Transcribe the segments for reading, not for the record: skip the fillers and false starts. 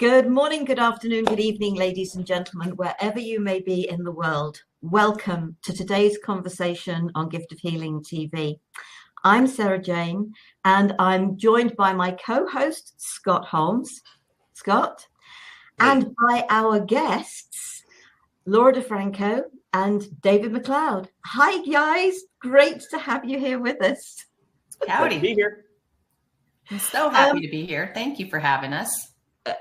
Good morning, good afternoon, good evening, ladies and gentlemen, wherever you may be in the world. Welcome to today's conversation on Gift of Healing TV. I'm Sara Jane, and I'm joined by my co-host, Scott Holmes. Scott, and by our guests, Laura Franco and David McLeod. Hi, guys. Great to have you here with us. Howdy. Glad to be here. I'm so happy to be here. Thank you for having us.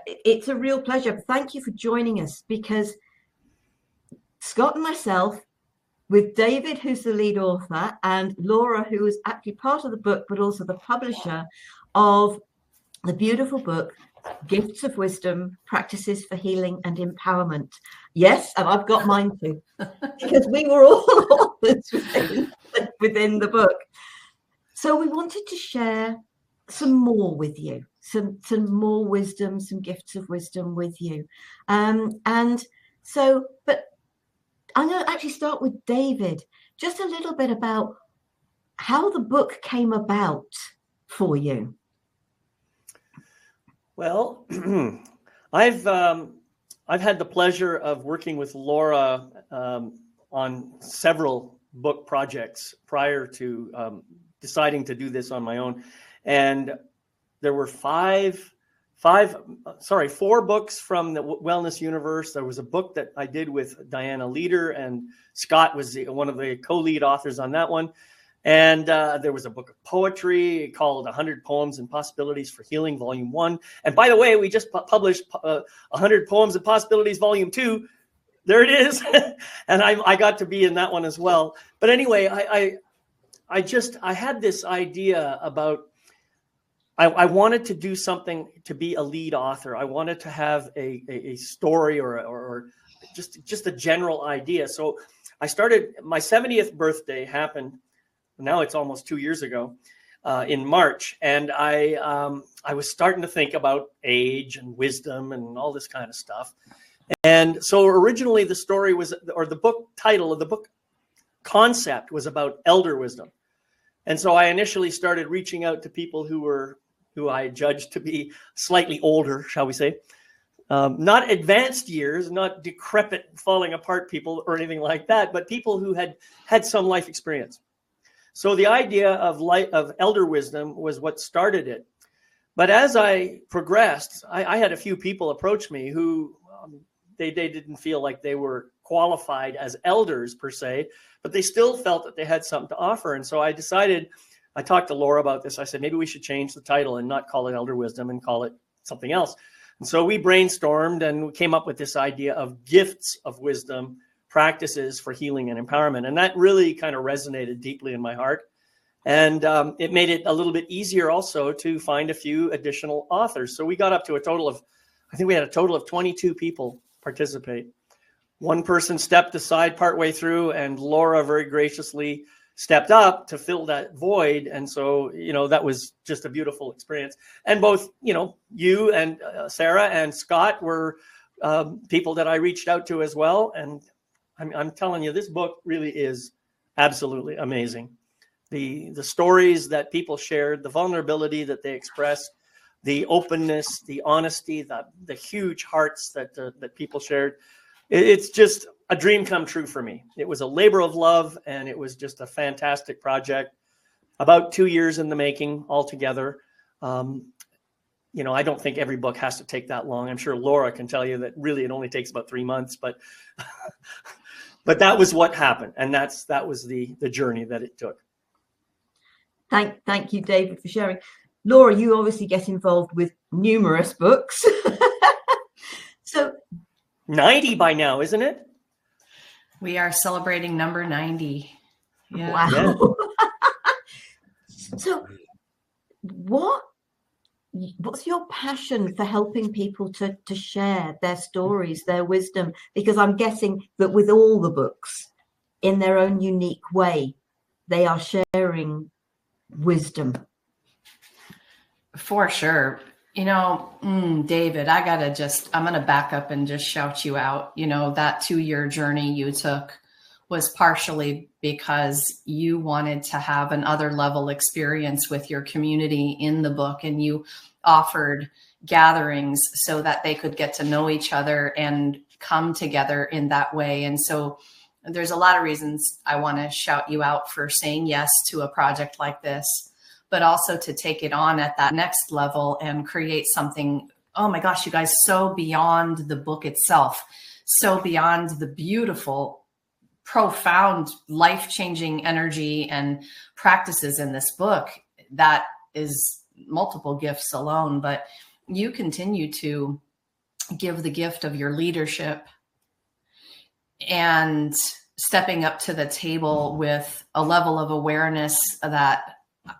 It's a real pleasure. Thank you for joining us, because Scott and myself, with David, who's the lead author, and Laura, who is actually part of the book, but also the publisher of the beautiful book, Gifts of Wisdom, Practices for Healing and Empowerment. Yes, and I've got mine too, because we were all authors within the book. So we wanted to share some more with you, some more wisdom, some gifts of wisdom with you. And so, but I'm going to actually start with David, just a little bit about how the book came about for you. Well, I've had the pleasure of working with Laura on several book projects prior to deciding to do this on my own. And there were four books from the wellness universe. There was a book that I did with Diana Leader, and Scott was one of the co-lead authors on that one. And there was a book of poetry called 100 Poems and Possibilities for Healing, Volume 1. And by the way, we just published 100 Poems and Possibilities, Volume 2. There it is. And I got to be in that one as well. But anyway, I had this idea about, I wanted to do something to be a lead author. I wanted to have a story or just a general idea. So I started, my 70th birthday happened, now it's almost 2 years ago, in March. And I was starting to think about age and wisdom and all this kind of stuff. And so originally the story was, or the book title of the book concept was about elder wisdom. And so I initially started reaching out to people who I judged to be slightly older, shall we say, not advanced years, not decrepit, falling apart people or anything like that, but people who had some life experience. So the idea of elder wisdom was what started it. But as I progressed, I had a few people approach me who they didn't feel like they were qualified as elders per se, but they still felt that they had something to offer. And so I decided, I talked to Laura about this. I said, maybe we should change the title and not call it Elder Wisdom and call it something else. And so we brainstormed and we came up with this idea of Gifts of Wisdom, Practices for Healing and Empowerment. And that really kind of resonated deeply in my heart. And it made it a little bit easier also to find a few additional authors. So we got up to I think we had a total of 22 people participate. One person stepped aside partway through, and Laura very graciously stepped up to fill that void. And so, that was just a beautiful experience. And both, you and Sara and Scott were people that I reached out to as well. And I'm telling you, this book really is absolutely amazing. The stories that people shared, the vulnerability that they expressed, the openness, the honesty, the huge hearts that people shared. It's just a dream come true for me. It was a labor of love, and it was just a fantastic project. About 2 years in the making altogether. I don't think every book has to take that long. I'm sure Laura can tell you that really it only takes about 3 months, but that was what happened. And that was the journey that it took. Thank you, David, for sharing. Laura, you obviously get involved with numerous books. So 90 by now, isn't it? We are celebrating number 90. Yeah. Wow. Yeah. So what's your passion for helping people to share their stories, their wisdom? Because I'm guessing that with all the books, in their own unique way, they are sharing wisdom. For sure. David, I'm going to back up and just shout you out. That 2-year journey you took was partially because you wanted to have an other level experience with your community in the book, and you offered gatherings so that they could get to know each other and come together in that way. And so there's a lot of reasons I want to shout you out for saying yes to a project like this, but also to take it on at that next level and create something, oh my gosh, you guys, so beyond the book itself, so beyond the beautiful, profound, life-changing energy and practices in this book. That is multiple gifts alone, but you continue to give the gift of your leadership and stepping up to the table with a level of awareness that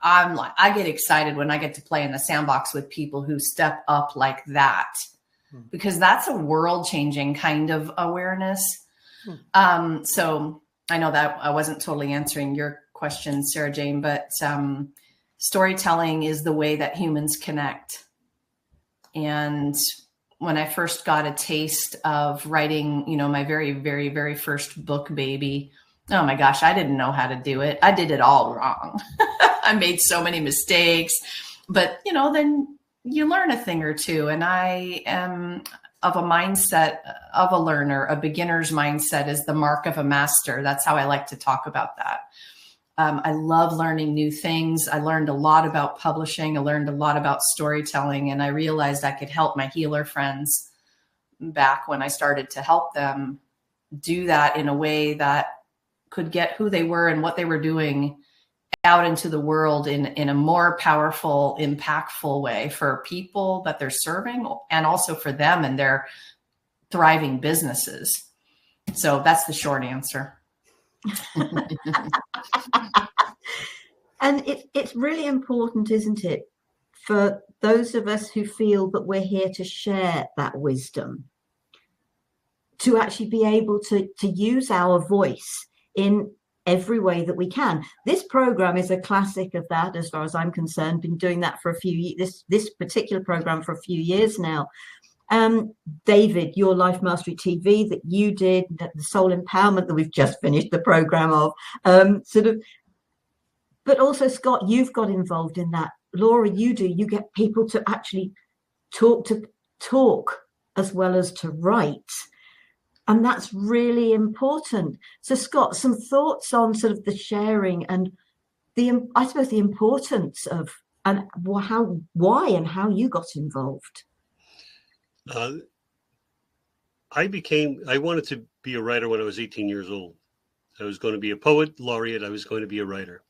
I get excited when I get to play in the sandbox with people who step up like that, because that's a world-changing kind of awareness. So I know that I wasn't totally answering your question, Sara Jane, but storytelling is the way that humans connect. And when I first got a taste of writing, my very, very, very first book, baby, oh my gosh, I didn't know how to do it. I did it all wrong. I made so many mistakes, but then you learn a thing or two. And I am of a mindset of a learner. A beginner's mindset is the mark of a master. That's how I like to talk about that. I love learning new things. I learned a lot about publishing. I learned a lot about storytelling, and I realized I could help my healer friends back when I started to help them do that in a way that could get who they were and what they were doing out into the world in a more powerful, impactful way for people that they're serving, and also for them and their thriving businesses. So that's the short answer. And it's really important, isn't it, for those of us who feel that we're here to share that wisdom, to actually be able to use our voice in every way that we can. This program is a classic of that, as far as I'm concerned. Been doing that for a few years, this particular program for a few years now. David, your Life Mastery TV that you did, the Soul Empowerment that we've just finished the program of, but also Scott, you've got involved in that. Laura, you get people to actually talk as well as to write. And that's really important. So Scott, some thoughts on sort of the sharing and the importance of, and why and how you got involved. I wanted to be a writer when I was 18 years old. I was going to be a poet laureate. I was going to be a writer.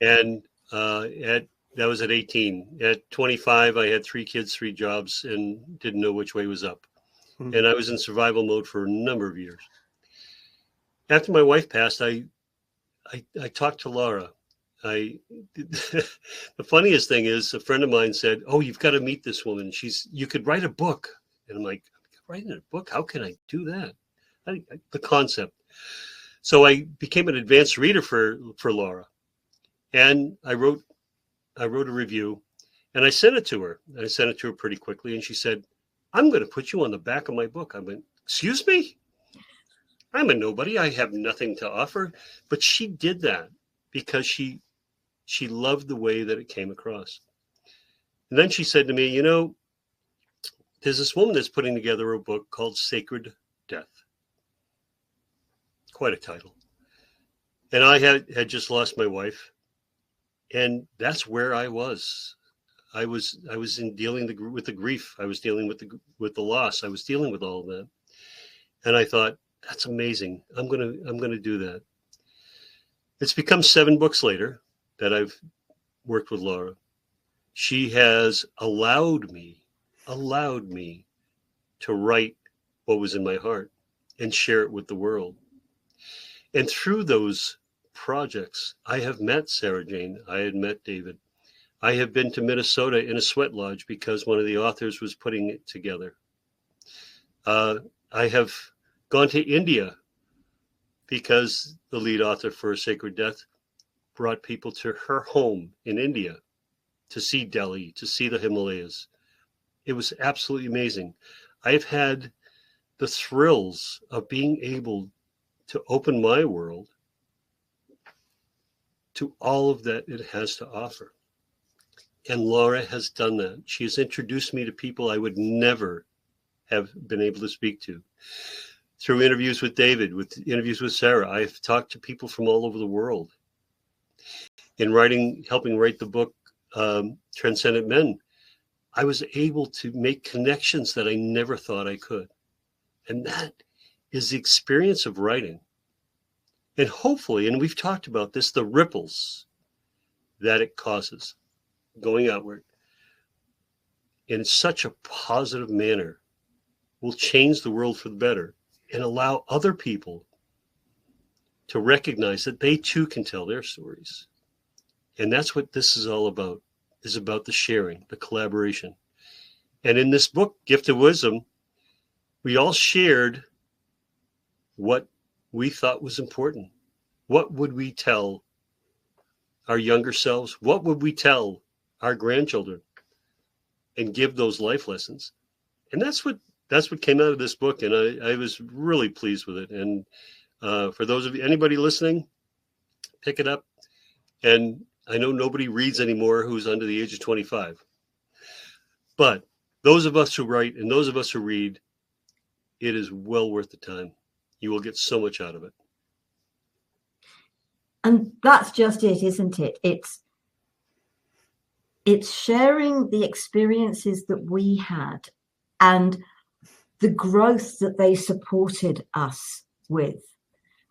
And that was at 18. At 25, I had 3 kids, 3 jobs, and didn't know which way was up. Mm-hmm. And I was in survival mode for a number of years. After my wife passed, I talked to Laura. The funniest thing is, a friend of mine said, "Oh, you've got to meet this woman. You could write a book." And I'm like, "Writing a book? How can I do that?" The concept. So I became an advanced reader for Laura, and I wrote a review, and I sent it to her. I sent it to her pretty quickly, and she said, "I'm going to put you on the back of my book." I went, "Excuse me? I'm a nobody. I have nothing to offer." But she did that because she loved the way that it came across. And then she said to me, there's this woman that's putting together a book called Sacred Death. Quite a title. And I had just lost my wife. And that's where I was. I was in dealing with the grief. I was dealing with the loss. I was dealing with all of that. And I thought, that's amazing. I'm gonna do that. It's become 7 books later that I've worked with Laura. She has allowed me to write what was in my heart and share it with the world. And through those projects, I have met Sara Jane. I had met David. I have been to Minnesota in a sweat lodge because one of the authors was putting it together. I have gone to India because the lead author for Sacred Death brought people to her home in India to see Delhi, to see the Himalayas. It was absolutely amazing. I've had the thrills of being able to open my world to all of that it has to offer. And Laura has done that. She has introduced me to people I would never have been able to speak to. Through interviews with David, with interviews with Sara, I've talked to people from all over the world. In helping write the book, Transcendent Men, I was able to make connections that I never thought I could. And that is the experience of writing. And hopefully, and we've talked about this, the ripples that it causes going outward in such a positive manner will change the world for the better and allow other people to recognize that they too can tell their stories. And that's what this is all about, is about the sharing, the collaboration. And in this book, Gift of Wisdom, we all shared what we thought was important. What would we tell our younger selves? What would we tell our grandchildren? And give those life lessons. And that's what came out of this book. And I was really pleased with it. And for those of you, anybody listening, pick it up. And I know nobody reads anymore who's under the age of 25. But those of us who write and those of us who read, it is well worth the time. You will get so much out of it. And that's just it, isn't it? It's sharing the experiences that we had and the growth that they supported us with.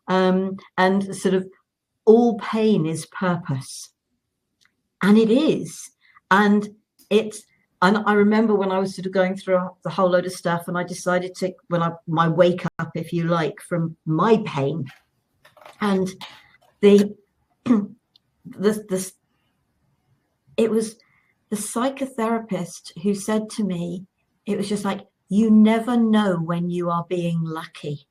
And sort of all pain is purpose. And it is. And I remember when I was sort of going through the whole load of stuff, and I decided to, my wake up, if you like, from my pain. And it was the psychotherapist who said to me, it was just like, you never know when you are being lucky.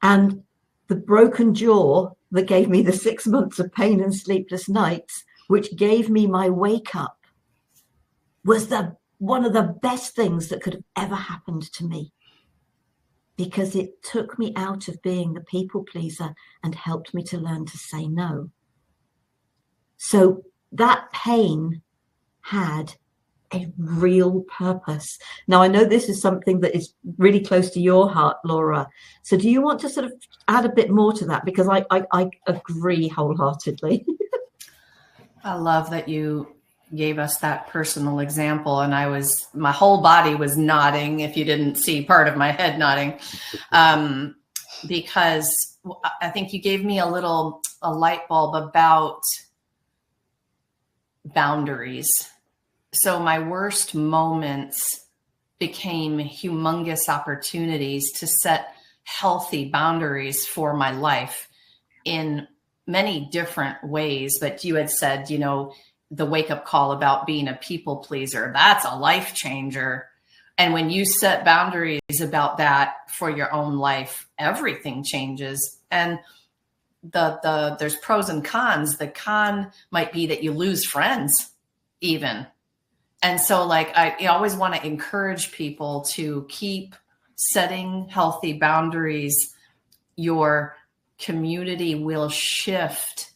And the broken jaw that gave me the 6 months of pain and sleepless nights, which gave me my wake up, was one of the best things that could have ever happened to me, because it took me out of being the people pleaser and helped me to learn to say no. So that pain had a real purpose. Now, I know this is something that is really close to your heart, Laura. So do you want to sort of add a bit more to that? Because I agree wholeheartedly. I love that you gave us that personal example, and my whole body was nodding, if you didn't see part of my head nodding, because I think you gave me a light bulb about boundaries. So my worst moments became humongous opportunities to set healthy boundaries for my life in many different ways. But you had said, the wake-up call about being a people pleaser, that's a life changer. And when you set boundaries about that for your own life, everything changes. And there's pros and cons. The con might be that you lose friends even. And so I always want to encourage people to keep setting healthy boundaries. Your community will shift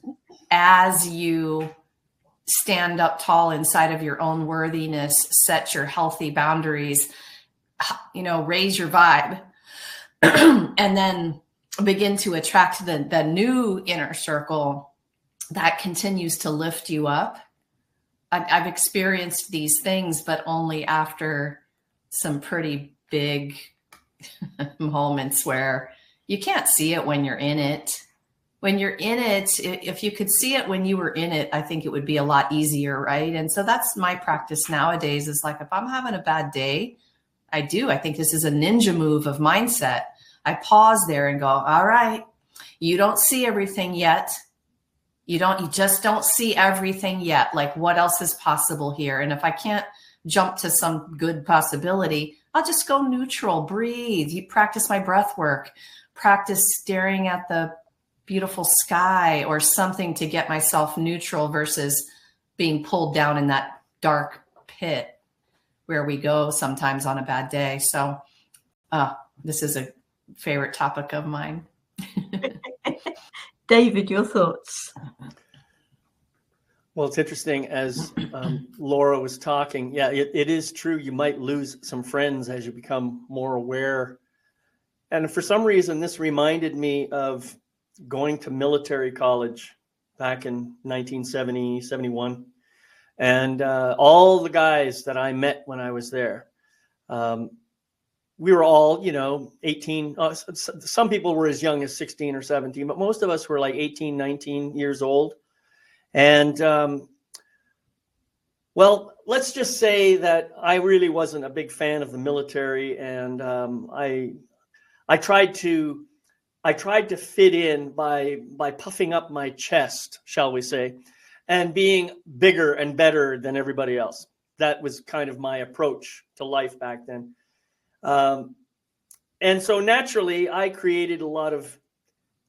as you stand up tall inside of your own worthiness, set your healthy boundaries, raise your vibe, and then begin to attract the new inner circle that continues to lift you up. I've experienced these things, but only after some pretty big moments where you can't see it when you're in it. When you're in it, if you could see it when you were in it, I think it would be a lot easier, right? And so that's my practice nowadays, is if I'm having a bad day, I think this is a ninja move of mindset. I pause there and go, all right, you don't see everything yet. You just don't see everything yet. What else is possible here? And if I can't jump to some good possibility, I'll just go neutral, breathe. You practice my breath work, practice staring at the beautiful sky or something to get myself neutral versus being pulled down in that dark pit where we go sometimes on a bad day. So this is favorite topic of mine. David, your thoughts? Well, it's interesting as Laura was talking. Yeah, it is true. You might lose some friends as you become more aware. And for some reason, this reminded me of going to military college back in 1970, 71. And all the guys that I met when I was there, we were all, 18. Some people were as young as 16 or 17, but most of us were like 18, 19 years old. And well, let's just say that I really wasn't a big fan of the military, and I tried to fit in by puffing up my chest, shall we say, and being bigger and better than everybody else. That was kind of my approach to life back then. And so naturally, I created a lot of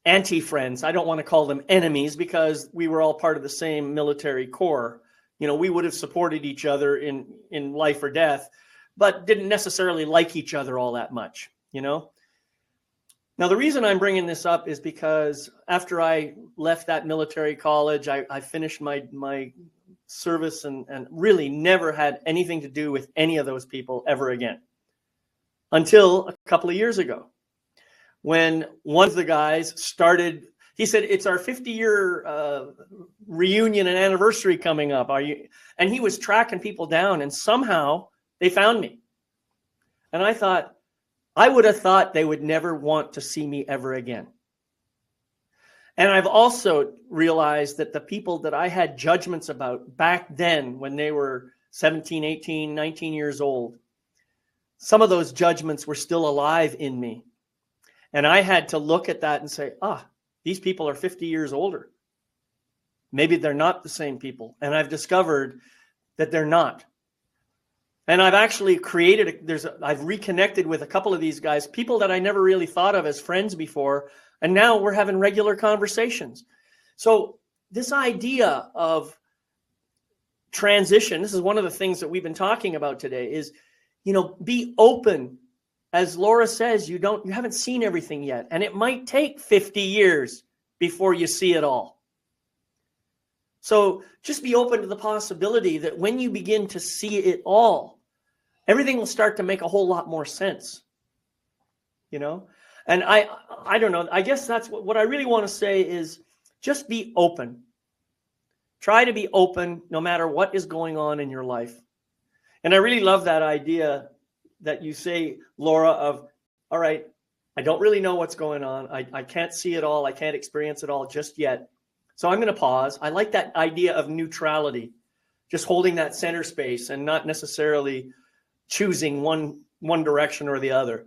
anti-friends. I don't want to call them enemies because we were all part of the same military corps. We would have supported each other in life or death, but didn't necessarily like each other all that much, Now, the reason I'm bringing this up is because after I left that military college, I finished my service and really never had anything to do with any of those people ever again until a couple of years ago, when one of the guys started. He said, "It's our 50-year reunion and anniversary coming up. Are you?" And he was tracking people down, and somehow they found me. And I would have thought they would never want to see me ever again. And I've also realized that the people that I had judgments about back then, when they were 17, 18, 19 years old, some of those judgments were still alive in me. And I had to look at that and say, these people are 50 years older. Maybe they're not the same people. And I've discovered that they're not. And I've actually I've reconnected with a couple of these guys, people that I never really thought of as friends before. And now we're having regular conversations. So this idea of transition, this is one of the things that we've been talking about today, is, be open. As Laura says, you haven't seen everything yet. And it might take 50 years before you see it all. So just be open to the possibility that when you begin to see it all, everything will start to make a whole lot more sense. And I don't know. I guess that's what I really want to say is just be open. Try to be open no matter what is going on in your life. And I really love that idea that you say, Laura, of, all right, I don't really know what's going on. I can't see it all. I can't experience it all just yet. So I'm going to pause. I like that idea of neutrality, just holding that center space and not necessarily choosing one direction or the other.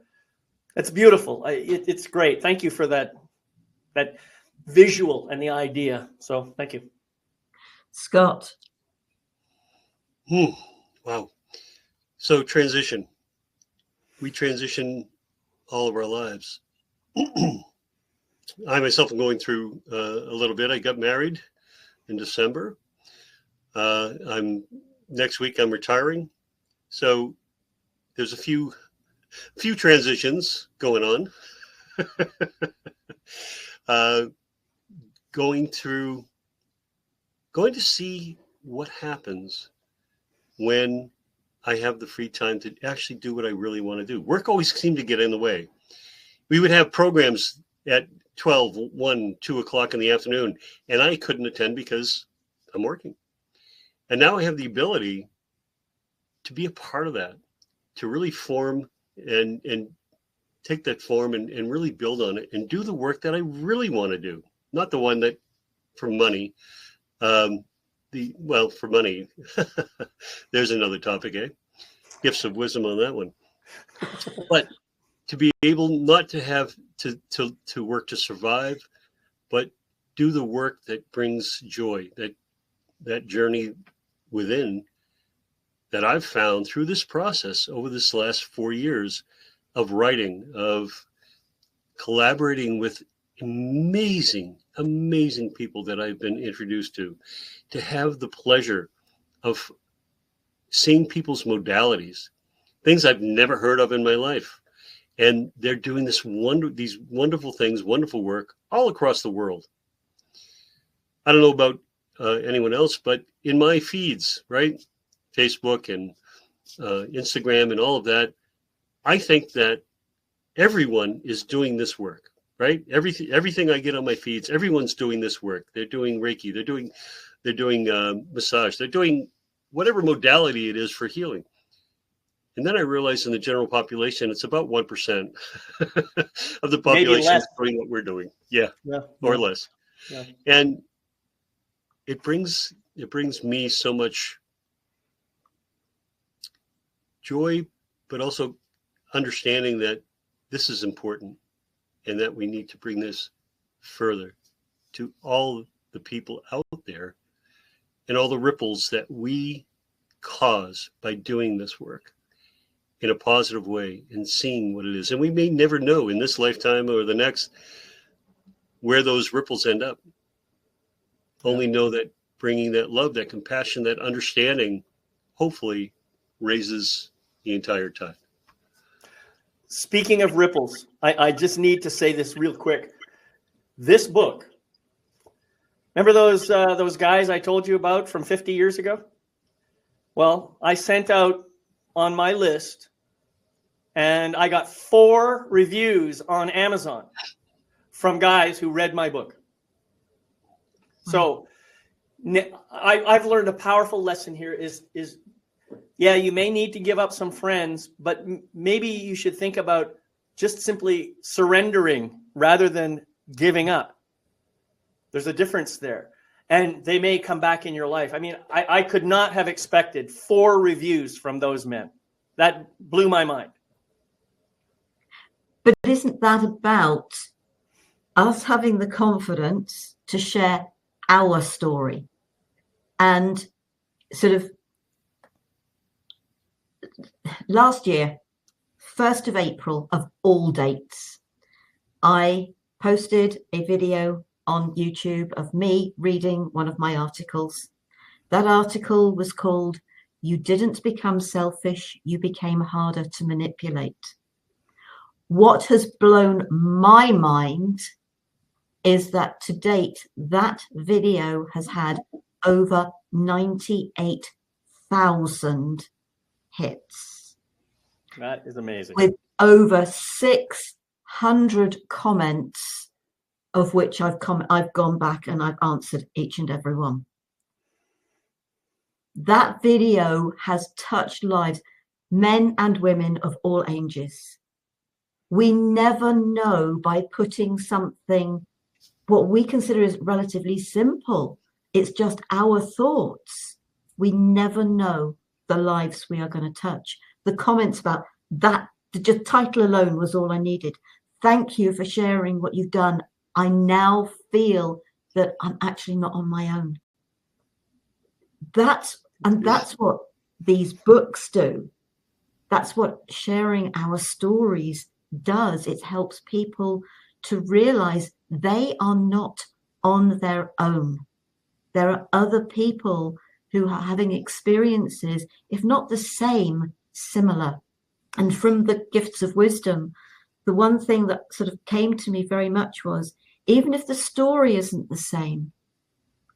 It's beautiful. It's great. Thank you for that visual and the idea. So thank you. Scott. Wow. So transition. We transition all of our lives. I myself am going through a little bit. I got married in December. Next week I'm retiring. So there's a few transitions going on. Going to see what happens when I have the free time to actually do what I really want to do. Work always seemed to get in the way. We would have programs at 12, 1, 2 o'clock in the afternoon, and I couldn't attend because I'm working. And now I have the ability to be a part of that, to really form and take that form and really build on it and do the work that I really want to do, not the one that for money. For money, there's another topic, eh? Gifts of wisdom on that one. But to be able not to have to work to survive, but do the work that brings joy, that journey within that I've found through this process over this last 4 years of writing, of collaborating with amazing people that I've been introduced to have the pleasure of seeing people's modalities, things I've never heard of in my life, And they're doing these wonderful things, wonderful work all across the world. I don't know about anyone else, but in my feeds, right? Facebook and Instagram and all of that, I think that everyone is doing this work, right? Everything I get on my feeds, everyone's doing this work. They're doing Reiki, they're doing massage, they're doing whatever modality it is for healing. And then I realized in the general population, it's about 1% of the population is doing what we're doing. Yeah, or less. Yeah. And it brings me so much joy, but also understanding that this is important and that we need to bring this further to all the people out there and all the ripples that we cause by doing this work in a positive way and seeing what it is. And we may never know in this lifetime or the next where those ripples end up. Only know that bringing that love, that compassion, that understanding, hopefully raises the entire tide. Speaking of ripples, I just need to say this real quick. This book, remember those guys I told you about from 50 years ago? Well, I sent out on my list, and I got 4 reviews on Amazon from guys who read my book. So I've learned a powerful lesson here is yeah, you may need to give up some friends, but maybe you should think about just simply surrendering rather than giving up. There's a difference there. And they may come back in your life. I mean, I could not have expected 4 reviews from those men. That blew my mind. But isn't that about us having the confidence to share our story? And sort of last year, 1st of April of all dates, I posted a video on YouTube of me reading one of my articles. That article was called "You Didn't Become Selfish, You Became Harder to Manipulate." What has blown my mind is that to date, that video has had over 98,000 hits. That is amazing. With over 600 comments, of which I've gone back and I've answered each and every one. That video has touched lives, men and women of all ages. We never know by putting something, what we consider is relatively simple. It's just our thoughts. We never know the lives we are going to touch. The comments about that, the just title alone was all I needed. Thank you for sharing what you've done. I now feel that I'm actually not on my own. That's what these books do. That's what sharing our stories does. It helps people to realize they are not on their own. There are other people who are having experiences, if not the same, similar. And from the gifts of wisdom, the one thing that sort of came to me very much was, even if the story isn't the same,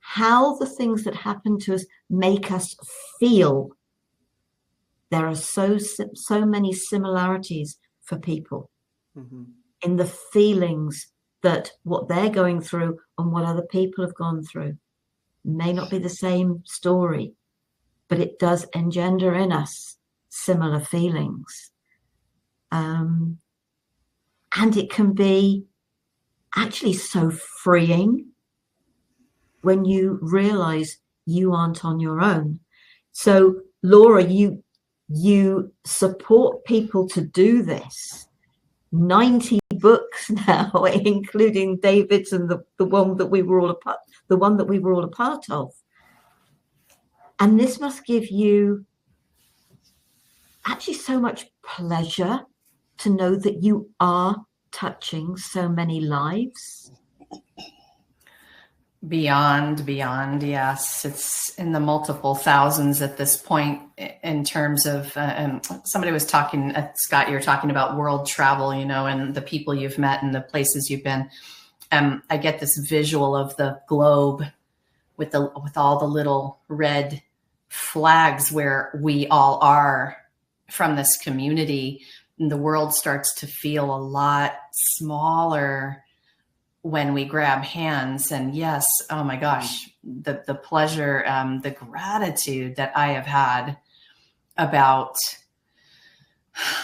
how the things that happen to us make us feel. There are so many similarities for people in the feelings that what they're going through and what other people have gone through. May not be the same story, but it does engender in us similar feelings. And it can be actually so freeing when you realize you aren't on your own. So, Laura, you support people to do this. 90 books now, including David's and the one that we were all a part of. And this must give you actually so much pleasure to know that you are touching so many lives. Beyond. Yes. It's in the multiple thousands at this point in terms of, somebody was talking, Scott, you're talking about world travel, and the people you've met and the places you've been. I get this visual of the globe with all the little red flags where we all are from this community. And the world starts to feel a lot smaller when we grab hands. And yes, oh my gosh, the pleasure, the gratitude that I have had about,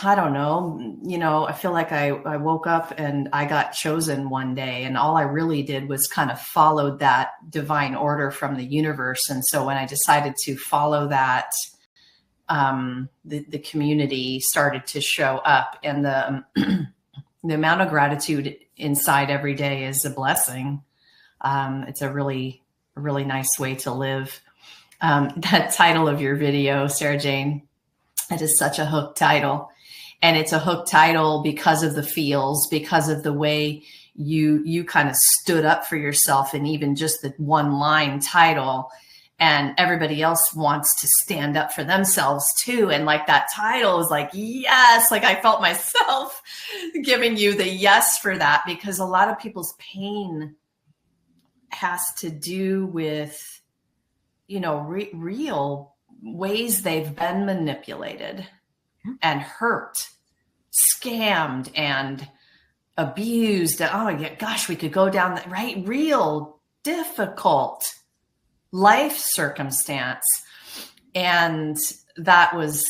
I don't know, I feel like I woke up and I got chosen one day, and all I really did was kind of followed that divine order from the universe. And so when I decided to follow that, the community started to show up, and the amount of gratitude inside every day is a blessing. It's a really nice way to live. That title of your video, Sara Jane, it is such a hook title. And it's a hook title because of the feels, because of the way you kind of stood up for yourself, and even just the one line title. And everybody else wants to stand up for themselves too. And like that title is like, yes, like I felt myself giving you the yes for that, because a lot of people's pain has to do with, real ways they've been manipulated and hurt, scammed and abused. Oh yeah, gosh, we could go down that, right? Real difficult life circumstance. And that was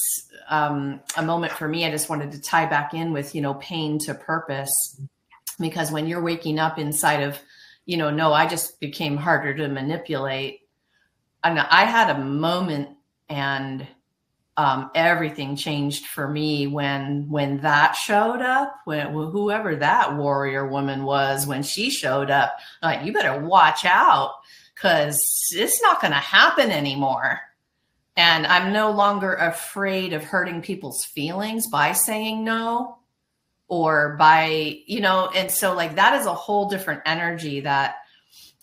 a moment for me. I just wanted to tie back in with, pain to purpose, because when you're waking up inside of, no, I just became harder to manipulate. And I had a moment, and everything changed for me when that showed up, when whoever that warrior woman was, when she showed up, like, you better watch out, because it's not going to happen anymore. And I'm no longer afraid of hurting people's feelings by saying no, or by, and so like that is a whole different energy that,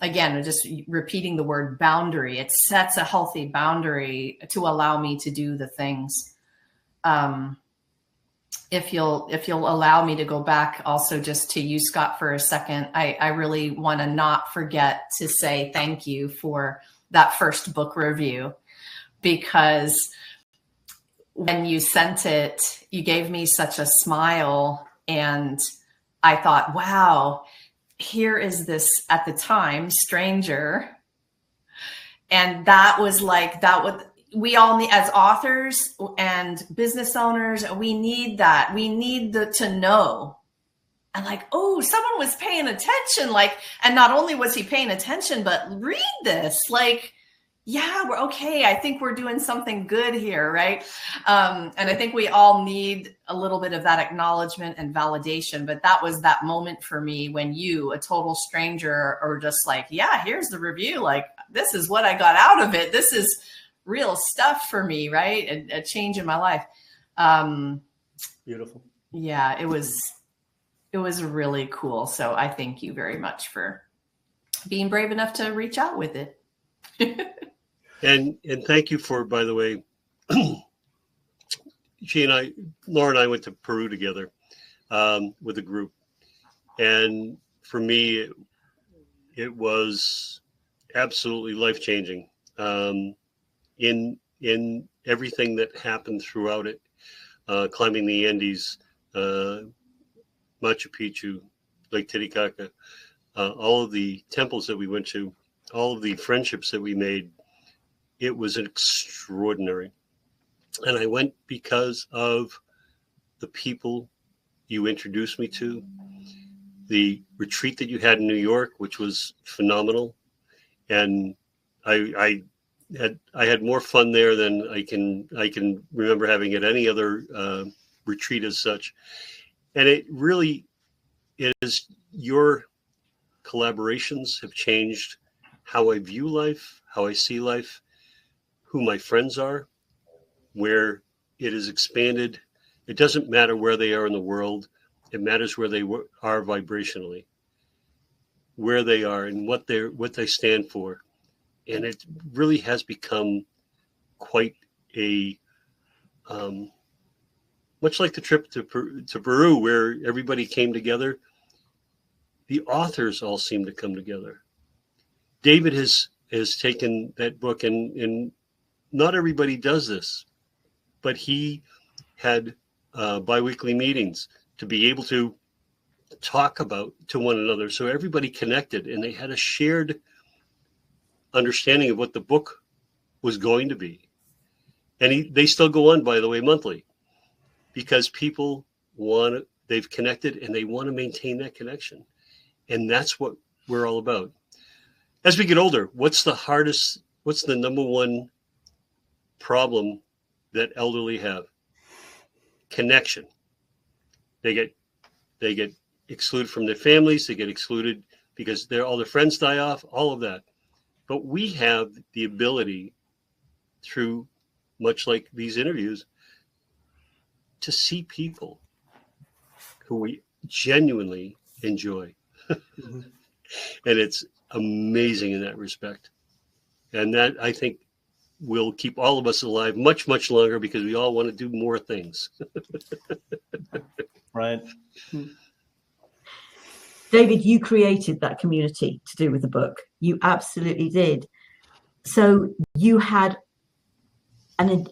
again, just repeating the word boundary, it sets a healthy boundary to allow me to do the things. If you'll allow me to go back also just to you, Scott, for a second, I really want to not forget to say thank you for that first book review, because when you sent it, you gave me such a smile, and I thought, wow, here is this, at the time, stranger. And that was like, we all need, as authors and business owners, we need that. We need to know. And like, oh, someone was paying attention. Like, and not only was he paying attention, but read this. Like, yeah, we're okay. I think we're doing something good here, right? And I think we all need a little bit of that acknowledgement and validation. But that was that moment for me when you, a total stranger, are just like, yeah, here's the review. Like, this is what I got out of it. This is real stuff for me, right? A change in my life. Beautiful. Yeah, it was really cool. So I thank you very much for being brave enough to reach out with it. And thank you for, by the way, Laura and I went to Peru together with a group. And for me, it was absolutely life-changing in everything that happened throughout it, climbing the Andes, Machu Picchu, Lake Titicaca, all of the temples that we went to, all of the friendships that we made. It was extraordinary. And I went because of the people you introduced me to, the retreat that you had in New York, which was phenomenal. And I had more fun there than I can remember having at any other retreat as such. And it is, your collaborations have changed how I view life, how I see life, who my friends are, where it is expanded. It doesn't matter where they are in the world. It matters where they are vibrationally. where they are and what they stand for. And it really has become quite a, much like the trip to Peru, where everybody came together. The authors all seem to come together. David has taken that book, and not everybody does this, but he had biweekly meetings to be able to talk about to one another. So everybody connected, and they had a shared understanding of what the book was going to be. And they still go on, by the way, monthly, because people they've connected and they want to maintain that connection. And that's what we're all about. As we get older, what's the number one problem that elderly have? Connection. They get excluded from their families. They get excluded because all their friends die off, all of that. But we have the ability, through much like these interviews, to see people who we genuinely enjoy. And it's amazing in that respect. And that, I think, will keep all of us alive much, much longer, because we all want to do more things. Right. David, you created that community to do with the book. You absolutely did. So you had when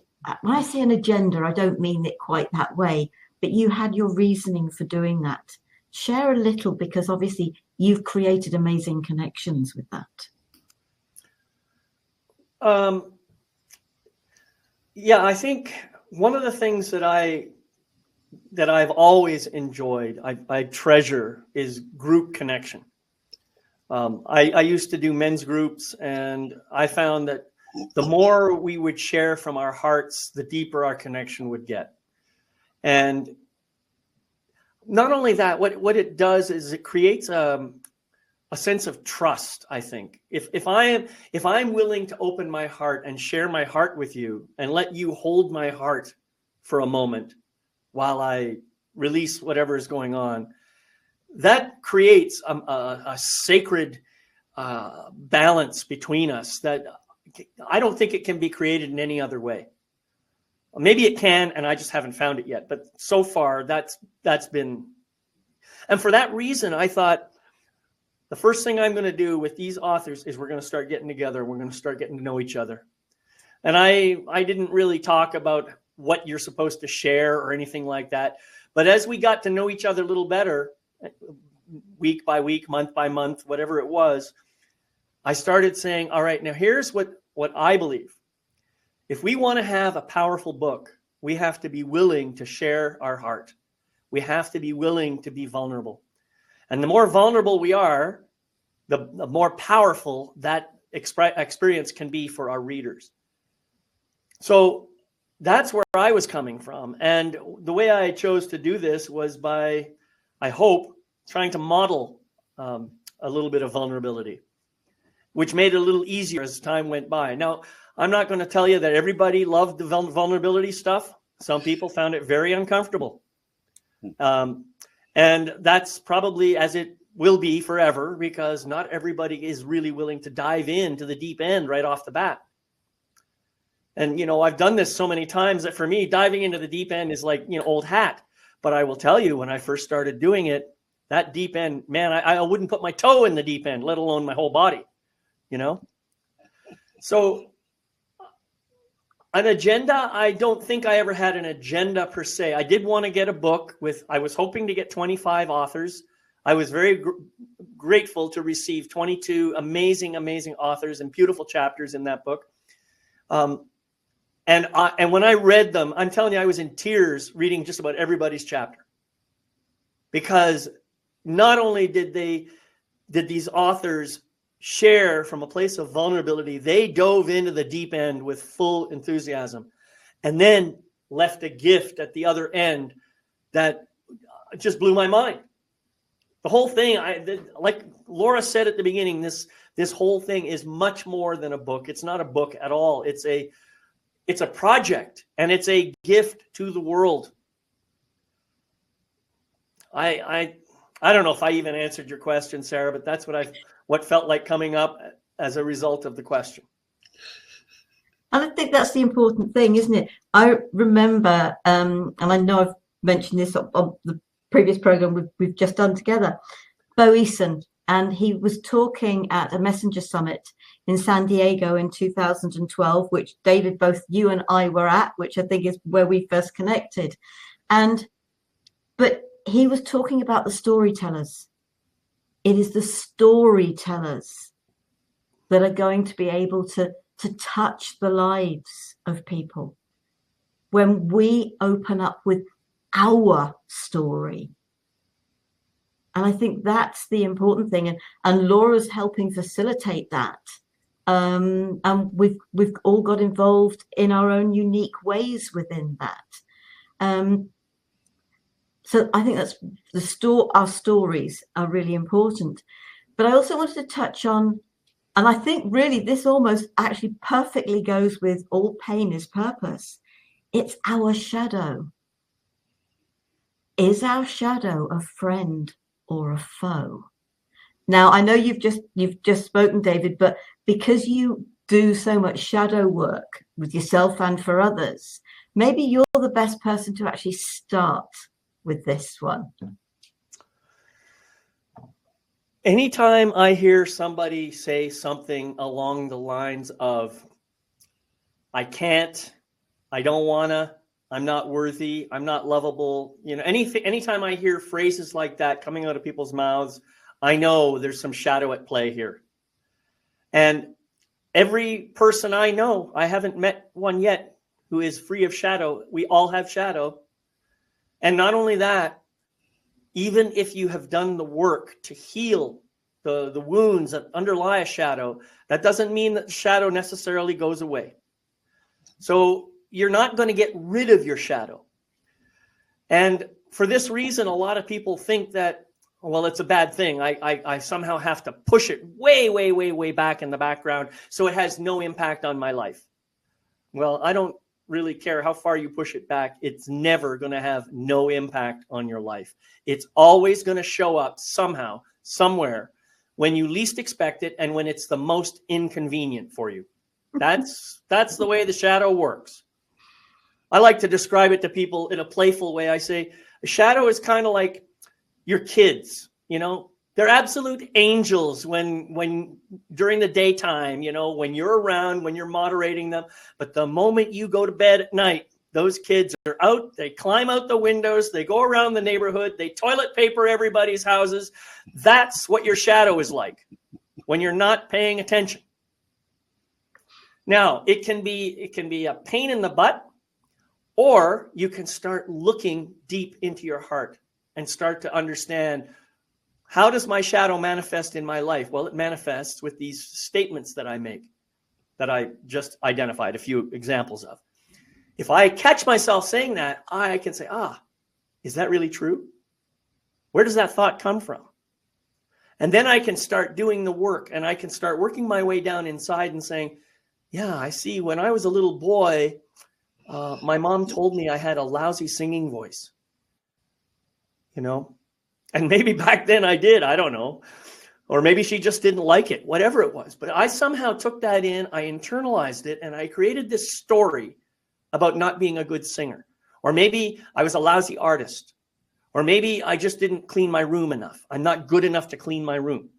I say an agenda, I don't mean it quite that way, but you had your reasoning for doing that. Share a little, because obviously you've created amazing connections with that. Yeah, I think one of the things that I've always enjoyed, I treasure, is group connection. I used to do men's groups, and I found that the more we would share from our hearts, the deeper our connection would get. And not only that, what it does is it creates a sense of trust. I think if I'm willing to open my heart and share my heart with you and let you hold my heart for a moment while I release whatever is going on, that creates a sacred balance between us that I don't think it can be created in any other way. Maybe it can, and I just haven't found it yet. But so far, that's been, and for that reason, I thought the first thing I'm going to do with these authors is we're going to start getting together. We're going to start getting to know each other. And I didn't really talk about what you're supposed to share or anything like that. But as we got to know each other a little better, week by week, month by month, whatever it was, I started saying, all right, now here's what I believe. If we want to have a powerful book, we have to be willing to share our heart. We have to be willing to be vulnerable. And the more vulnerable we are, the more powerful that experience can be for our readers. So that's where I was coming from. And the way I chose to do this was by, I hope, trying to model a little bit of vulnerability, which made it a little easier as time went by. Now, I'm not going to tell you that everybody loved the vulnerability stuff. Some people found it very uncomfortable. And that's probably as it will be forever, because not everybody is really willing to dive into the deep end right off the bat. And, I've done this so many times that for me, diving into the deep end is like, old hat. But I will tell you, when I first started doing it, that deep end, man, I wouldn't put my toe in the deep end, let alone my whole body, So an agenda, I don't think I ever had an agenda per se. I did want to get a book I was hoping to get 25 authors. I was very grateful to receive 22 amazing, amazing authors and beautiful chapters in that book. And when I read them, I'm telling you, I was in tears reading just about everybody's chapter, because not only did these authors share from a place of vulnerability, they dove into the deep end with full enthusiasm, and then left a gift at the other end that just blew my mind. The whole thing, like Laura said at the beginning, this whole thing is much more than a book. It's not a book at all. It's a project, and it's a gift to the world. I I don't know if I even answered your question, Sara, but that's what felt like coming up as a result of the question. And I think that's the important thing, isn't it? I remember, and I know I've mentioned this on the previous program we've just done together, Bo Eason, and he was talking at a Messenger Summit in San Diego in 2012, which David, both you and I were at, which I think is where we first connected. But he was talking about the storytellers. It is the storytellers that are going to be able to touch the lives of people when we open up with our story. And I think that's the important thing. And Laura's helping facilitate that. And we've all got involved in our own unique ways within that. So I think that's our stories are really important. But I also wanted to touch on, and I think really this almost actually perfectly goes with all pain is purpose. It's our shadow. Is our shadow a friend or a foe? Now, I know you've just spoken, David, but because you do so much shadow work with yourself and for others, maybe you're the best person to actually start with this one. Anytime I hear somebody say something along the lines of, I can't, I don't wanna, I'm not worthy, I'm not lovable, anytime I hear phrases like that coming out of people's mouths, I know there's some shadow at play here. And every person I know, I haven't met one yet who is free of shadow. We all have shadow. And not only that, even if you have done the work to heal the wounds that underlie a shadow, that doesn't mean that the shadow necessarily goes away. So you're not going to get rid of your shadow. And for this reason, a lot of people think that, well, it's a bad thing. I somehow have to push it way, way, way, way back in the background so it has no impact on my life. Well, I don't really care how far you push it back. It's never going to have no impact on your life. It's always going to show up somehow, somewhere, when you least expect it and when it's the most inconvenient for you. That's the way the shadow works. I like to describe it to people in a playful way. I say, a shadow is kind of like your kids, they're absolute angels when during the daytime, when you're around, when you're moderating them. But the moment you go to bed at night, those kids are out, they climb out the windows, they go around the neighborhood, they toilet paper everybody's houses. That's what your shadow is like when you're not paying attention. Now, it can be a pain in the butt, or you can start looking deep into your heart and start to understand, how does my shadow manifest in my life? Well, it manifests with these statements that I make, that I just identified a few examples of. If I catch myself saying that, I can say, is that really true? Where does that thought come from? And then I can start doing the work, and I can start working my way down inside and saying, yeah, I see, when I was a little boy, my mom told me I had a lousy singing voice. And maybe back then I did, I don't know. Or maybe she just didn't like it, whatever it was. But I somehow took that in, I internalized it, and I created this story about not being a good singer. Or maybe I was a lousy artist. Or maybe I just didn't clean my room enough. I'm not good enough to clean my room.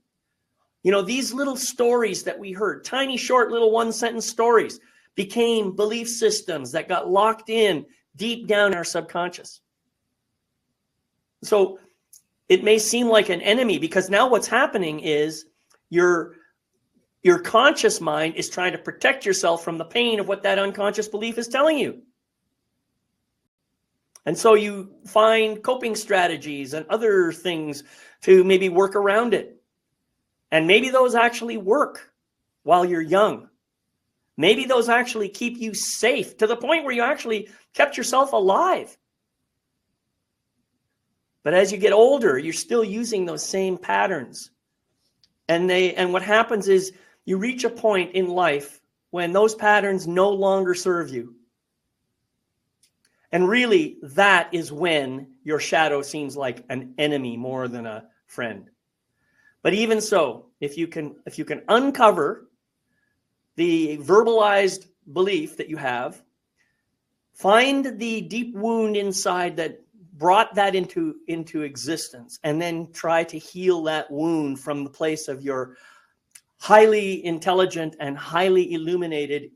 These little stories that we heard, tiny, short, little one-sentence stories, became belief systems that got locked in deep down in our subconscious. So it may seem like an enemy, because now what's happening is your conscious mind is trying to protect yourself from the pain of what that unconscious belief is telling you. And so you find coping strategies and other things to maybe work around it. And maybe those actually work while you're young. Maybe those actually keep you safe to the point where you actually kept yourself alive. But as you get older, you're still using those same patterns. And what happens is you reach a point in life when those patterns no longer serve you. And really, that is when your shadow seems like an enemy more than a friend. But even so, if you can uncover the verbalized belief that you have, find the deep wound inside that brought that into existence, and then try to heal that wound from the place of your highly intelligent and highly illuminated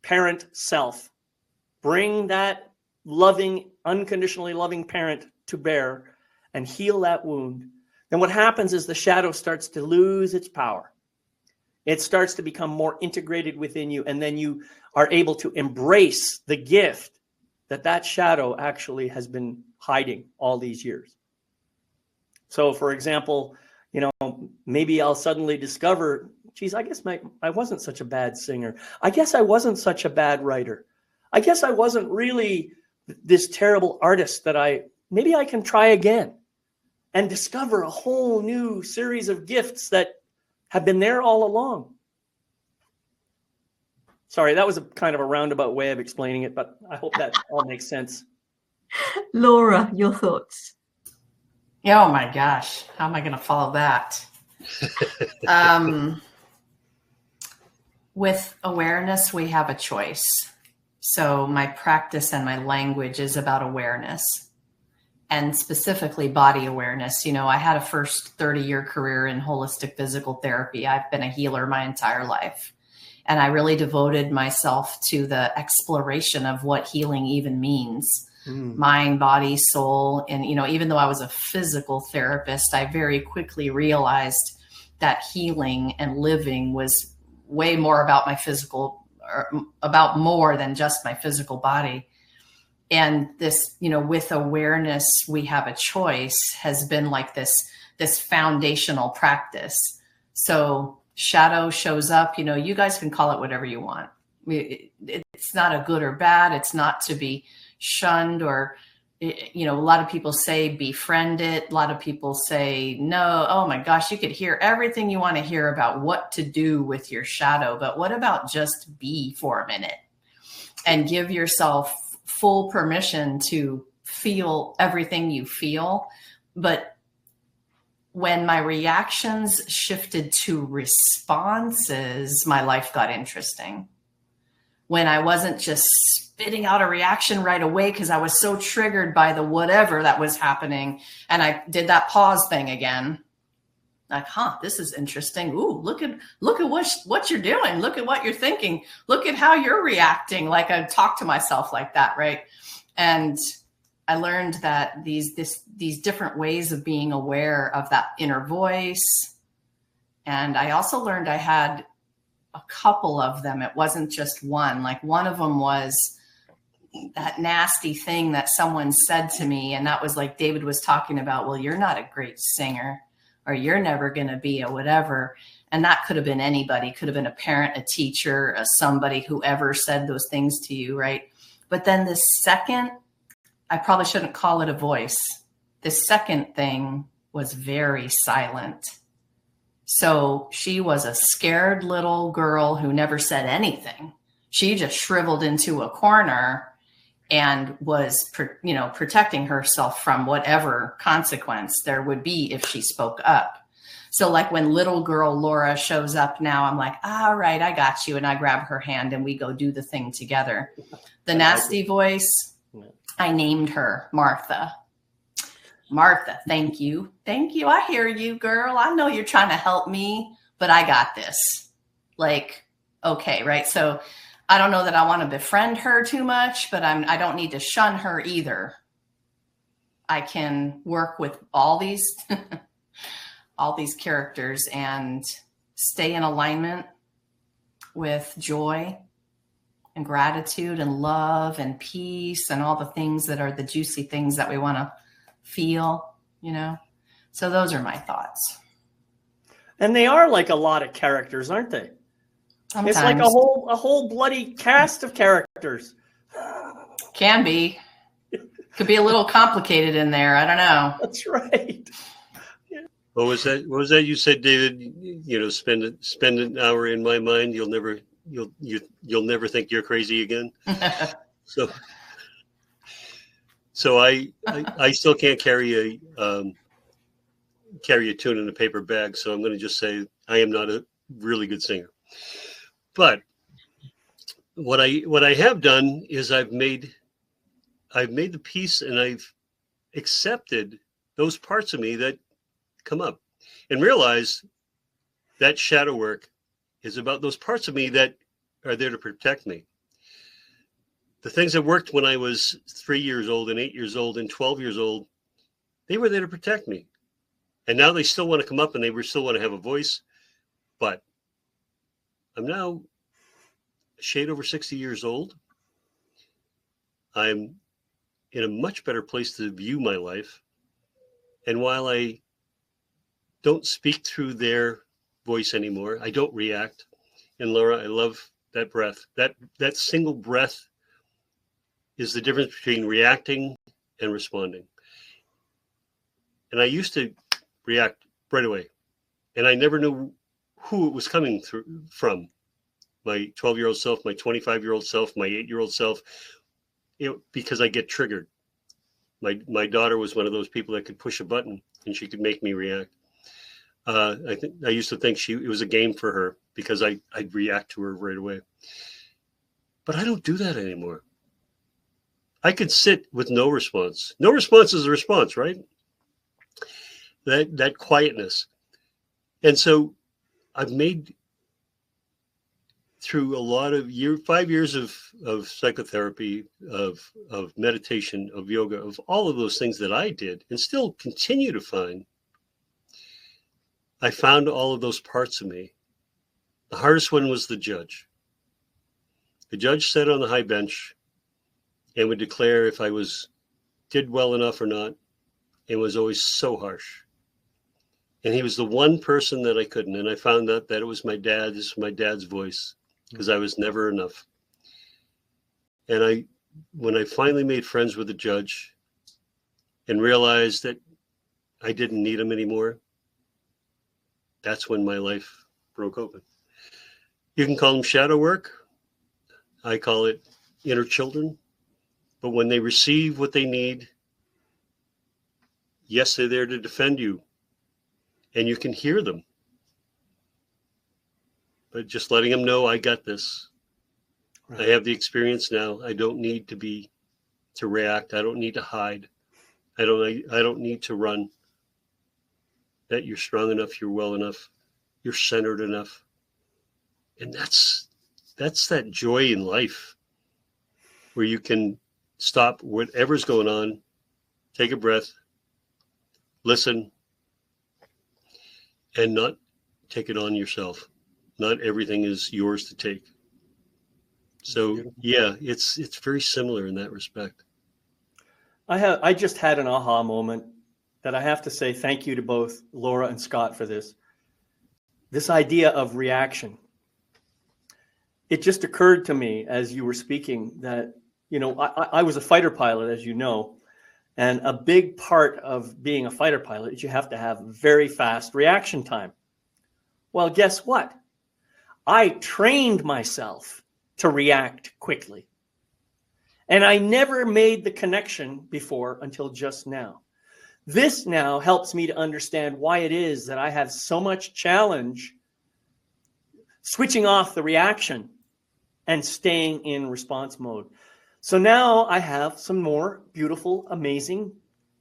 parent self. Bring that loving, unconditionally loving parent to bear and heal that wound. Then what happens is the shadow starts to lose its power. It starts to become more integrated within you, and then you are able to embrace the gift that shadow actually has been hiding all these years. So, for example, maybe I'll suddenly discover, geez, I guess I wasn't such a bad singer. I guess I wasn't such a bad writer. I guess I wasn't really this terrible artist maybe I can try again and discover a whole new series of gifts that have been there all along. Sorry, that was a kind of a roundabout way of explaining it, but I hope that all makes sense. Laura, your thoughts? Oh my gosh, how am I going to follow that? With awareness, we have a choice. So my practice and my language is about awareness, and specifically body awareness. I had a first 30-year career in holistic physical therapy. I've been a healer my entire life. And I really devoted myself to the exploration of what healing even means. Mind, body, soul. And, even though I was a physical therapist, I very quickly realized that healing and living was way more about my physical, or about more than just my physical body. And this, with awareness, we have a choice has been like this foundational practice. So shadow shows up, you guys can call it whatever you want. It's not a good or bad. It's not to be shunned, or, a lot of people say befriend it. A lot of people say, no, oh my gosh, you could hear everything you want to hear about what to do with your shadow. But what about just be for a minute and give yourself full permission to feel everything you feel? But when my reactions shifted to responses, my life got interesting. When I wasn't just spitting out a reaction right away because I was so triggered by the whatever that was happening, and I did that pause thing again. Like, this is interesting. Ooh, look at what you're doing. Look at what you're thinking. Look at how you're reacting. Like, I talk to myself like that, right? And I learned that these different ways of being aware of that inner voice. And I also learned I had a couple of them. It wasn't just one. Like, one of them was that nasty thing that someone said to me. And that was like David was talking about, well, you're not a great singer, or you're never going to be a whatever. And that could have been anybody. Could have been a parent, a teacher, somebody, whoever said those things to you, right? But then the second, I probably shouldn't call it a voice. The second thing was very silent. So she was a scared little girl who never said anything. She just shriveled into a corner and was, protecting herself from whatever consequence there would be if she spoke up. So like when little girl Laura shows up now, I'm like, all right, I got you. And I grab her hand and we go do the thing together. The nasty voice, I named her Martha. Martha, thank you. Thank you. I hear you, girl. I know you're trying to help me, but I got this. Like, okay, right? So I don't know that I want to befriend her too much, but I don't need to shun her either. I can work with all these all these characters and stay in alignment with joy and gratitude and love and peace and all the things that are the juicy things that we want to feel, So those are my thoughts. And they are like a lot of characters, aren't they? Sometimes. It's like a whole bloody cast of characters. Can be. Could be a little complicated in there. I don't know. That's right. What was that you said, David? Spend an hour in my mind. You'll never think you're crazy again. So So I still can't carry a tune in a paper bag. So I'm going to just say I am not a really good singer. But what I have done is I've made the peace, and I've accepted those parts of me that come up, and realize that shadow work is about those parts of me that are there to protect me. The things that worked when I was 3 years old and 8 years old and 12 years old, they were there to protect me. And now they still want to come up, and they still want to have a voice. But I'm now a shade over 60 years old. I'm in a much better place to view my life. And while I don't speak through their voice anymore, I don't react. And Laura, I love that breath. That single breath is the difference between reacting and responding. And I used to react right away, and I never knew who it was coming through from. My 12-year-old self, my 25-year-old self, my 8-year-old self, because I get triggered. My daughter was one of those people that could push a button and she could make me react. I used to think it was a game for her because I'd react to her right away. But I don't do that anymore. I could sit with no response. No response is a response, right? That quietness. And so I've made, through a lot of 5 years of psychotherapy, of meditation, of yoga, of all of those things that I did and still continue to find, I found all of those parts of me. The hardest one was the judge. The judge sat on the high bench and would declare if I did well enough or not, and was always so harsh. And he was the one person that I couldn't. And I found out that it was my dad. This was my dad's voice, because I was never enough. And when I finally made friends with the judge and realized that I didn't need him anymore, that's when my life broke open. You can call them shadow work. I call it inner children. But when they receive what they need, yes, they're there to defend you. And you can hear them. But just letting them know, I got this. Right. I have the experience now. I don't need to react. I don't need to hide. I don't need to run. That you're strong enough, you're well enough, you're centered enough. And that's that joy in life, where you can stop whatever's going on, take a breath, listen, and not take it on yourself. Not everything is yours to take. So yeah, it's very similar in that respect. I just had an aha moment that I have to say thank you to both Laura and Scott for this. This idea of reaction. It just occurred to me as you were speaking that, I was a fighter pilot, as you know, and a big part of being a fighter pilot is you have to have very fast reaction time. Well, guess what? I trained myself to react quickly. And I never made the connection before until just now. This now helps me to understand why it is that I have so much challenge switching off the reaction and staying in response mode. So now I have some more beautiful, amazing,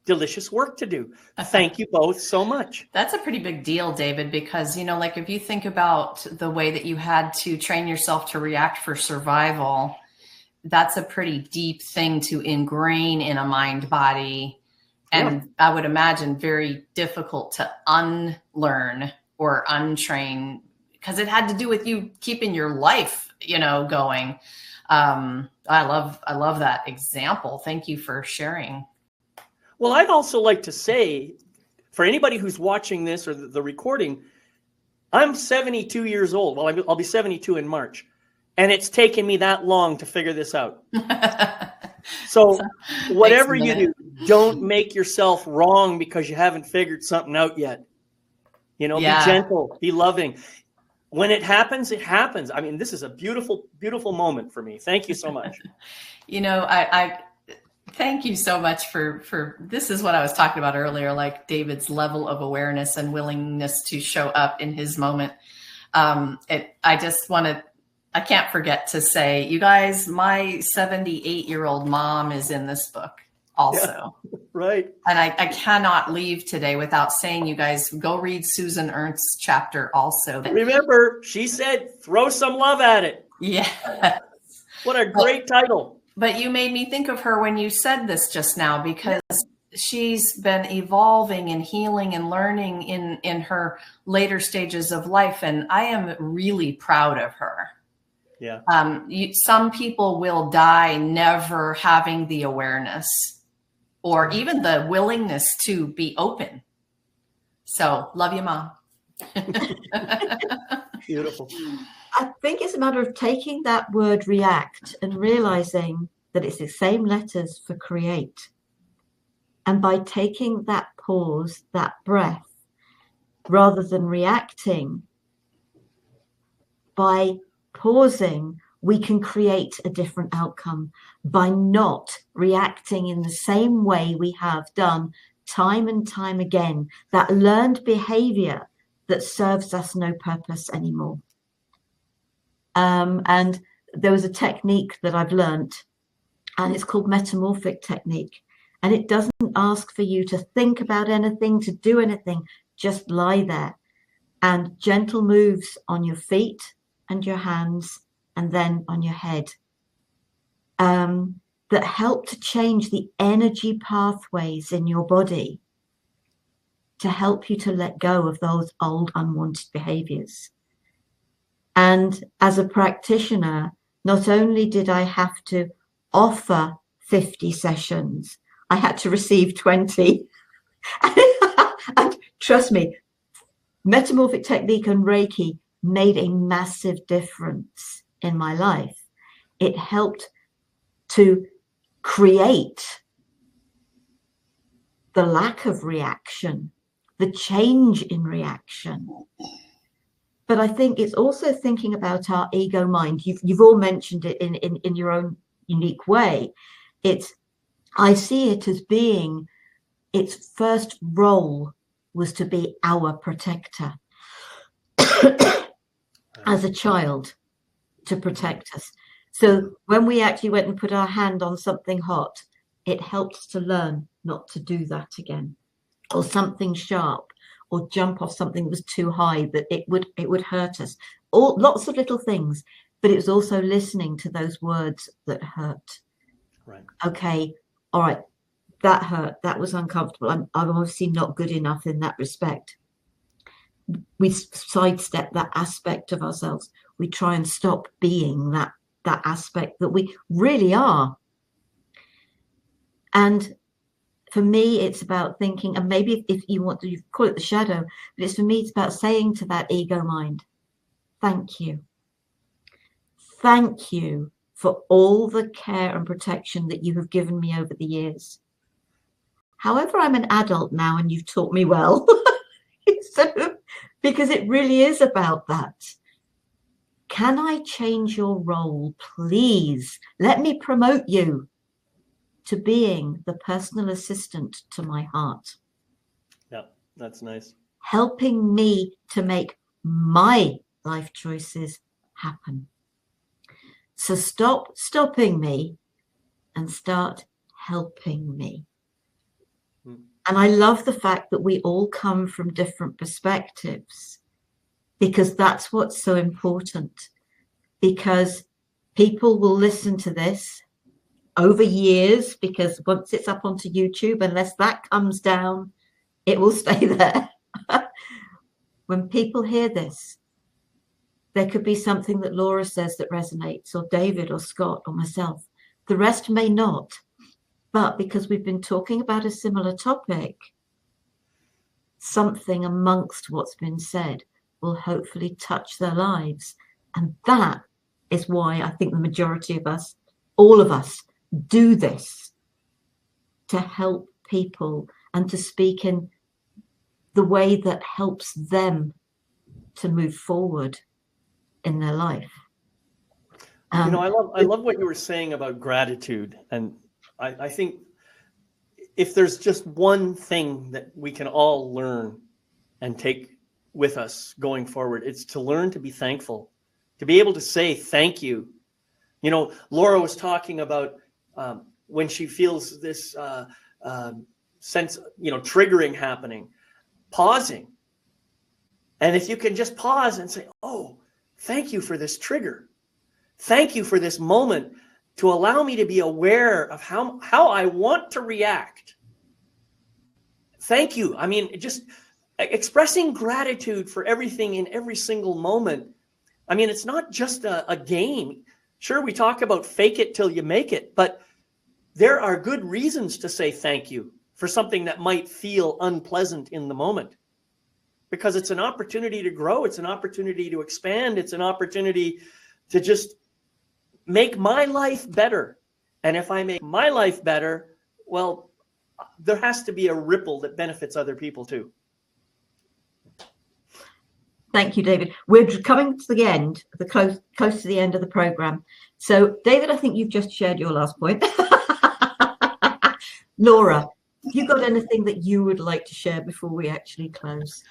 delicious work to do. Thank you both so much. That's a pretty big deal, David, because, if you think about the way that you had to train yourself to react for survival, that's a pretty deep thing to ingrain in a mind body. And I would imagine very difficult to unlearn or untrain, because it had to do with you keeping your life, going. I love that example. Thank you for sharing. Well, I'd also like to say, for anybody who's watching this or the recording, I'm 72 years old. Well, I'll be 72 in March. And it's taken me that long to figure this out. So whatever you do, don't make yourself wrong because you haven't figured something out yet. Be gentle, be loving. When it happens, it happens. This is a beautiful, beautiful moment for me. Thank you so much. Thank you so much for this is what I was talking about earlier, like David's level of awareness and willingness to show up in his moment. I can't forget to say, you guys, my 78-year-old mom is in this book also. Yeah, right. And I cannot leave today without saying, you guys, go read Susan Ernst's chapter also. Remember, she said, throw some love at it. Yeah. What a great title. But you made me think of her when you said this just now, because she's been evolving and healing and learning in her later stages of life. And I am really proud of her. Yeah. Some people will die never having the awareness or even the willingness to be open. So love you, Mom. Beautiful. I think it's a matter of taking that word react and realizing that it's the same letters for create. And by taking that pause, that breath, rather than reacting, by pausing, we can create a different outcome by not reacting in the same way we have done time and time again, that learned behavior that serves us no purpose anymore. And there was a technique that I've learned, and it's called metamorphic technique. And it doesn't ask for you to think about anything, to do anything, just lie there. And gentle moves on your feet and your hands, and then on your head, that help to change the energy pathways in your body to help you to let go of those old unwanted behaviors. And as a practitioner, not only did I have to offer 50 sessions, I had to receive 20. And trust me, metamorphic technique and Reiki made a massive difference in my life. It helped to create the lack of reaction, the change in reaction. But I think it's also thinking about our ego mind. You've all mentioned it in your own unique way. I see it as being, its first role was to be our protector. As a child, to protect us. So when we actually went and put our hand on something hot, it helped us to learn not to do that again, or something sharp, or jump off something that was too high, that it would hurt us. Lots of little things, but it was also listening to those words that hurt. Right. Okay, all right, that hurt, that was uncomfortable. I'm obviously not good enough in that respect. We sidestep that aspect of ourselves. We try and stop being that aspect that we really are. And for me, it's about thinking, and maybe if you want to, you call it the shadow, but it's for me, it's about saying to that ego mind, thank you. Thank you for all the care and protection that you have given me over the years. However, I'm an adult now and you've taught me well. So, because it really is about that. Can I change your role, please? Let me promote you to being the personal assistant to my heart. Yeah, that's nice. Helping me to make my life choices happen. So stop stopping me and start helping me. And I love the fact that we all come from different perspectives, because that's what's so important. Because people will listen to this over years, because once it's up onto YouTube, unless that comes down, it will stay there. When people hear this, there could be something that Laura says that resonates, or David or Scott or myself. The rest may not. But because we've been talking about a similar topic, something amongst what's been said will hopefully touch their lives. And that is why I think the majority of us, all of us, do this, to help people and to speak in the way that helps them to move forward in their life. I love what you were saying about gratitude. And I think if there's just one thing that we can all learn and take with us going forward, it's to learn to be thankful, to be able to say thank you. You know, Laura was talking about when she feels this sense, you know, triggering happening, pausing. And if you can just pause and say, oh, thank you for this trigger. Thank you for this moment to allow me to be aware of how I want to react. Thank you. I mean, just expressing gratitude for everything in every single moment. I mean, it's not just a game. Sure, we talk about fake it till you make it, but there are good reasons to say thank you for something that might feel unpleasant in the moment, because it's an opportunity to grow. It's an opportunity to expand. It's an opportunity to just make my life better. And if I make my life better, well, there has to be a ripple that benefits other people too. Thank you, David. We're coming to the end, close to the end of the program. So, David, I think you've just shared your last point. Laura, have you got anything that you would like to share before we actually close?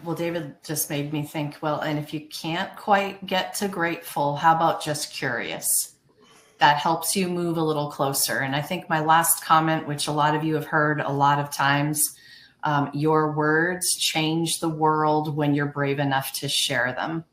Well, David just made me think, well, and if you can't quite get to grateful, how about just curious? That helps you move a little closer. And I think my last comment, which a lot of you have heard a lot of times, your words change the world when you're brave enough to share them.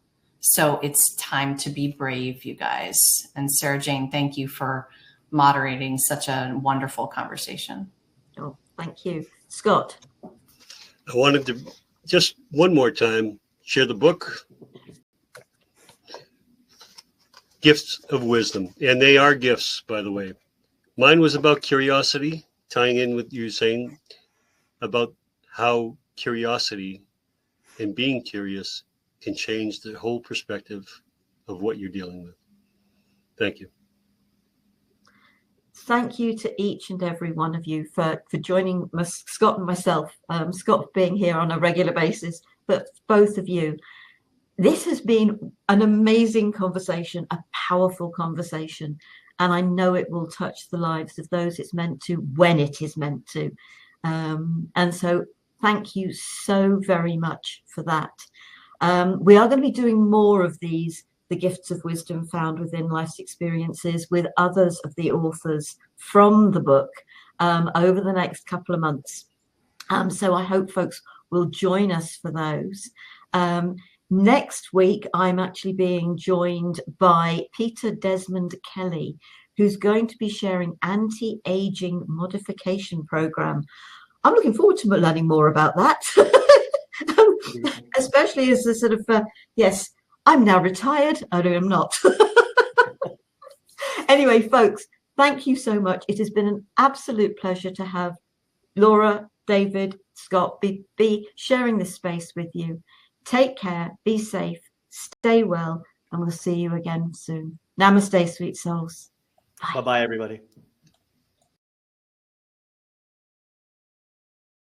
So it's time to be brave, you guys. And Sara Jane, thank you for moderating such a wonderful conversation. Oh, thank you. Scott. I wanted to just one more time share the book, Gifts of Wisdom. And they are gifts, by the way. Mine was about curiosity, tying in with you saying about how curiosity and being curious can change the whole perspective of what you're dealing with. Thank you. Thank you to each and every one of you for joining Scott and myself, Scott being here on a regular basis, but both of you. This has been an amazing conversation, a powerful conversation, and I know it will touch the lives of those it's meant to when it is meant to. And so thank you so very much for that. We are going to be doing more of these, the gifts of wisdom found within life's experiences, with others of the authors from the book over the next couple of months. So I hope folks will join us for those. Next week, I'm actually being joined by Peter Desmond Kelly, who's going to be sharing anti-aging modification program. I'm looking forward to learning more about that, especially as a sort of, yes, I'm now retired. Oh, no, I'm not. Anyway, folks, thank you so much. It has been an absolute pleasure to have Laura, David, Scott be sharing this space with you. Take care, be safe, stay well, and we'll see you again soon. Namaste, sweet souls. Bye-bye, everybody.